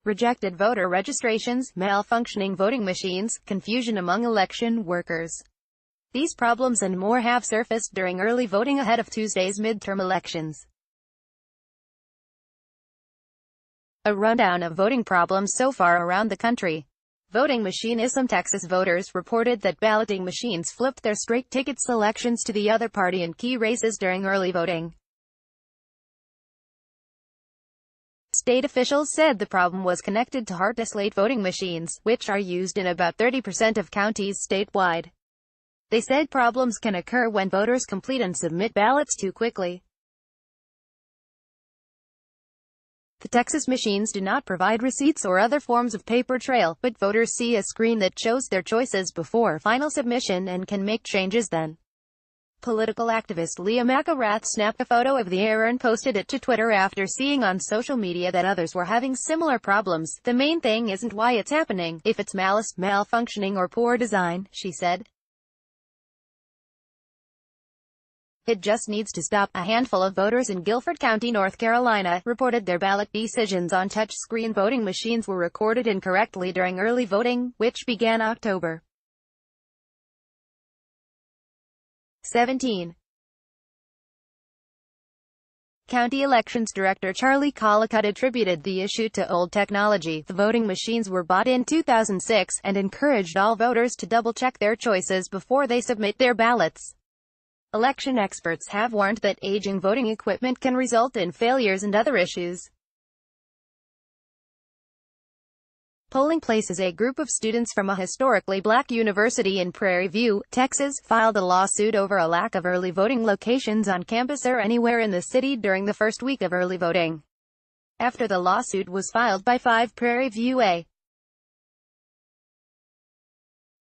Rejected voter registrations, malfunctioning voting machines, confusion among election workers. These problems and more have surfaced during early voting ahead of Tuesday's midterm elections. A rundown of voting problems so far around the country. Voting machinism. Texas voters reported that balloting machines flipped their straight ticket selections to the other party in key races during early voting. State officials said the problem was connected to hard-to-slate voting machines, which are used in about 30% of counties statewide. They said problems can occur when voters complete and submit ballots too quickly. The Texas machines do not provide receipts or other forms of paper trail, but voters see a screen that shows their choices before final submission and can make changes then. Political activist Leah McElrath snapped a photo of the error and posted it to Twitter after seeing on social media that others were having similar problems. "The main thing isn't why it's happening, if it's malice, malfunctioning or poor design," she said. "It just needs to stop." A handful of voters in Guilford County, North Carolina, reported their ballot decisions on touchscreen voting machines were recorded incorrectly during early voting, which began October 17. County Elections Director Charlie Collicutt attributed the issue to old technology. The voting machines were bought in 2006, and encouraged all voters to double-check their choices before they submit their ballots. Election experts have warned that aging voting equipment can result in failures and other issues. Polling Places. A group of students from a historically black university in Prairie View, Texas, filed a lawsuit over a lack of early voting locations on campus or anywhere in the city during the first week of early voting. After the lawsuit was filed by 5 Prairie View A.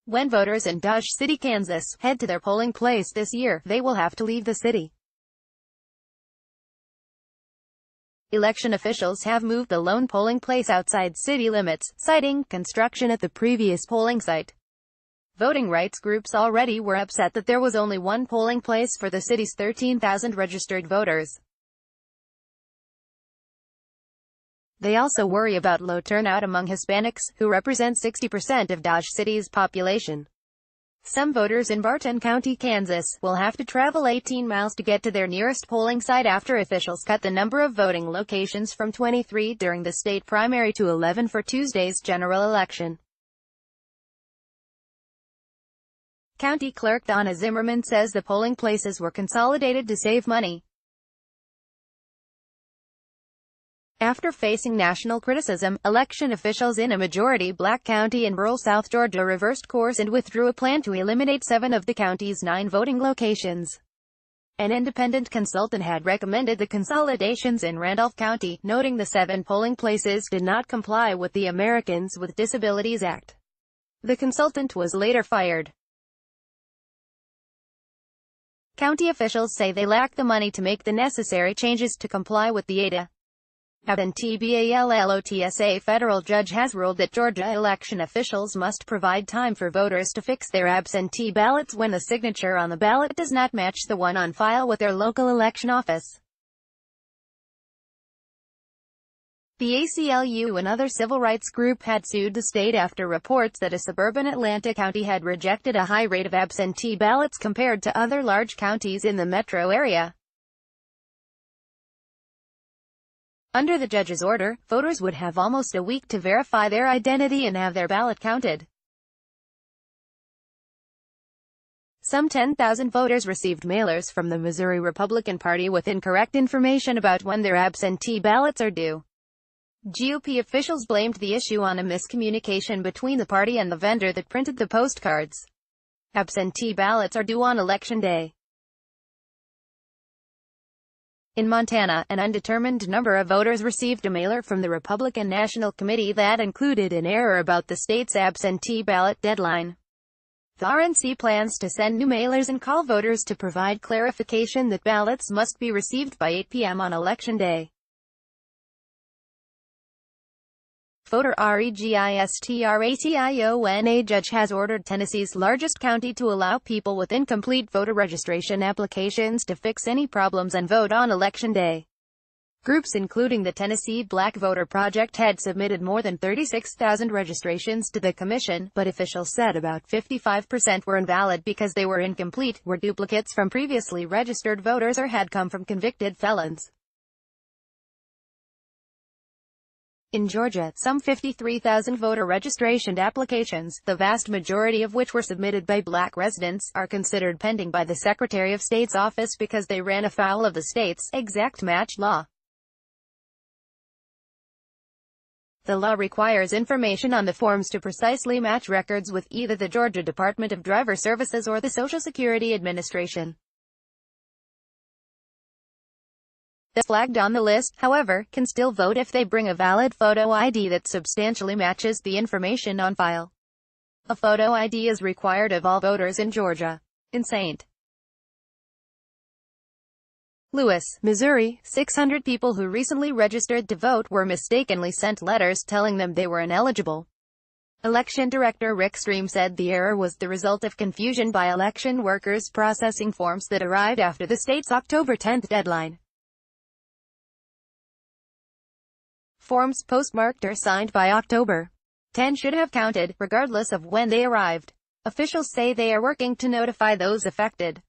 When voters in Dodge City, Kansas, head to their polling place this year, they will have to leave the city. Election officials have moved the lone polling place outside city limits, citing construction at the previous polling site. Voting rights groups already were upset that there was only one polling place for the city's 13,000 registered voters. They also worry about low turnout among Hispanics, who represent 60% of Dodge City's population. Some voters in Barton County, Kansas, will have to travel 18 miles to get to their nearest polling site after officials cut the number of voting locations from 23 during the state primary to 11 for Tuesday's general election. County Clerk Donna Zimmerman says the polling places were consolidated to save money. After facing national criticism, election officials in a majority-black county in rural South Georgia reversed course and withdrew a plan to eliminate 7 of the county's 9 voting locations. An independent consultant had recommended the consolidations in Randolph County, noting the 7 polling places did not comply with the Americans with Disabilities Act. The consultant was later fired. County officials say they lack the money to make the necessary changes to comply with the ADA. Absentee ballots. A federal judge has ruled that Georgia election officials must provide time for voters to fix their absentee ballots when the signature on the ballot does not match the one on file with their local election office. The ACLU, another civil rights group, had sued the state after reports that a suburban Atlanta county had rejected a high rate of absentee ballots compared to other large counties in the metro area. Under the judge's order, voters would have almost a week to verify their identity and have their ballot counted. Some 10,000 voters received mailers from the Missouri Republican Party with incorrect information about when their absentee ballots are due. GOP officials blamed the issue on a miscommunication between the party and the vendor that printed the postcards. Absentee ballots are due on Election Day. In Montana, an undetermined number of voters received a mailer from the Republican National Committee that included an error about the state's absentee ballot deadline. The RNC plans to send new mailers and call voters to provide clarification that ballots must be received by 8 p.m. on Election Day. Voter registration. A judge has ordered Tennessee's largest county to allow people with incomplete voter registration applications to fix any problems and vote on Election Day. Groups including the Tennessee Black Voter Project had submitted more than 36,000 registrations to the commission, but officials said about 55% were invalid because they were incomplete, were duplicates from previously registered voters, or had come from convicted felons. In Georgia, some 53,000 voter registration applications, the vast majority of which were submitted by black residents, are considered pending by the Secretary of State's office because they ran afoul of the state's exact match law. The law requires information on the forms to precisely match records with either the Georgia Department of Driver Services or the Social Security Administration. Those flagged on the list, however, can still vote if they bring a valid photo ID that substantially matches the information on file. A photo ID is required of all voters in Georgia. In St. Louis, Missouri, 600 people who recently registered to vote were mistakenly sent letters telling them they were ineligible. Election Director Rick Stream said the error was the result of confusion by election workers processing forms that arrived after the state's October 10 deadline. Forms postmarked or signed by October 10 should have counted, regardless of when they arrived. Officials say they are working to notify those affected.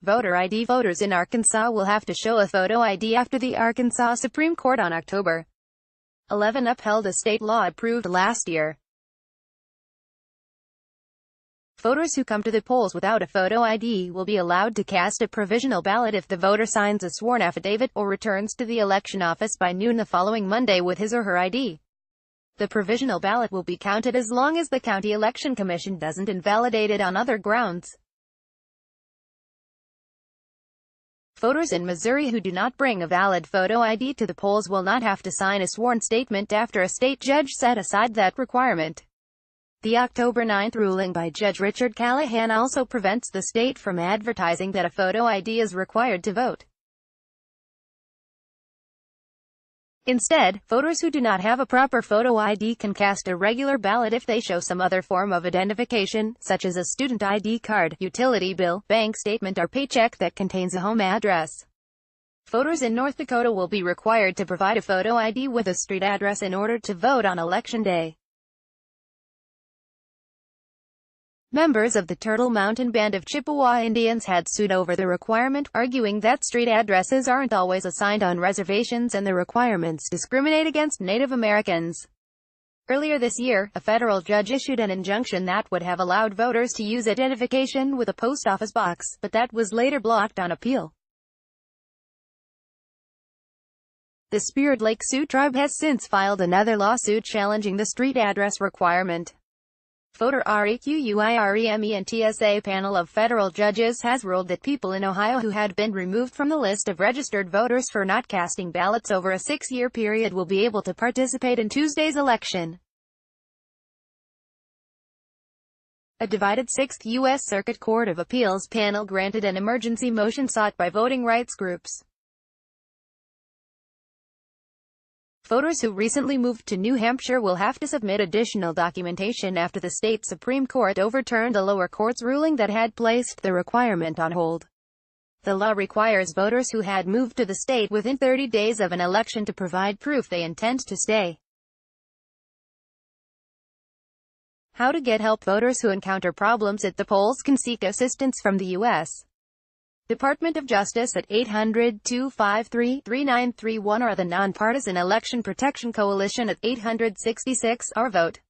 Voter ID voters in Arkansas will have to show a photo ID after the Arkansas Supreme Court on October 11 upheld a state law approved last year. Voters who come to the polls without a photo ID will be allowed to cast a provisional ballot if the voter signs a sworn affidavit or returns to the election office by noon the following Monday with his or her ID. The provisional ballot will be counted as long as the County Election Commission doesn't invalidate it on other grounds. Voters in Missouri who do not bring a valid photo ID to the polls will not have to sign a sworn statement after a state judge set aside that requirement. The October 9 ruling by Judge Richard Callahan also prevents the state from advertising that a photo ID is required to vote. Instead, voters who do not have a proper photo ID can cast a regular ballot if they show some other form of identification, such as a student ID card, utility bill, bank statement or paycheck that contains a home address. Voters in North Dakota will be required to provide a photo ID with a street address in order to vote on Election Day. Members of the Turtle Mountain Band of Chippewa Indians had sued over the requirement, arguing that street addresses aren't always assigned on reservations and the requirements discriminate against Native Americans. Earlier this year, a federal judge issued an injunction that would have allowed voters to use identification with a post office box, but that was later blocked on appeal. The Spirit Lake Sioux tribe has since filed another lawsuit challenging the street address requirement. Voter Requirementsa panel of federal judges has ruled that people in Ohio who had been removed from the list of registered voters for not casting ballots over a 6-year period will be able to participate in Tuesday's election. A divided 6th U.S. Circuit Court of Appeals panel granted an emergency motion sought by voting rights groups. Voters who recently moved to New Hampshire will have to submit additional documentation after the state Supreme Court overturned a lower court's ruling that had placed the requirement on hold. The law requires voters who had moved to the state within 30 days of an election to provide proof they intend to stay. How to get help. Voters who encounter problems at the polls can seek assistance from the U.S. Department of Justice at 800-253-3931 or the Nonpartisan Election Protection Coalition at 866-OUR-VOTE.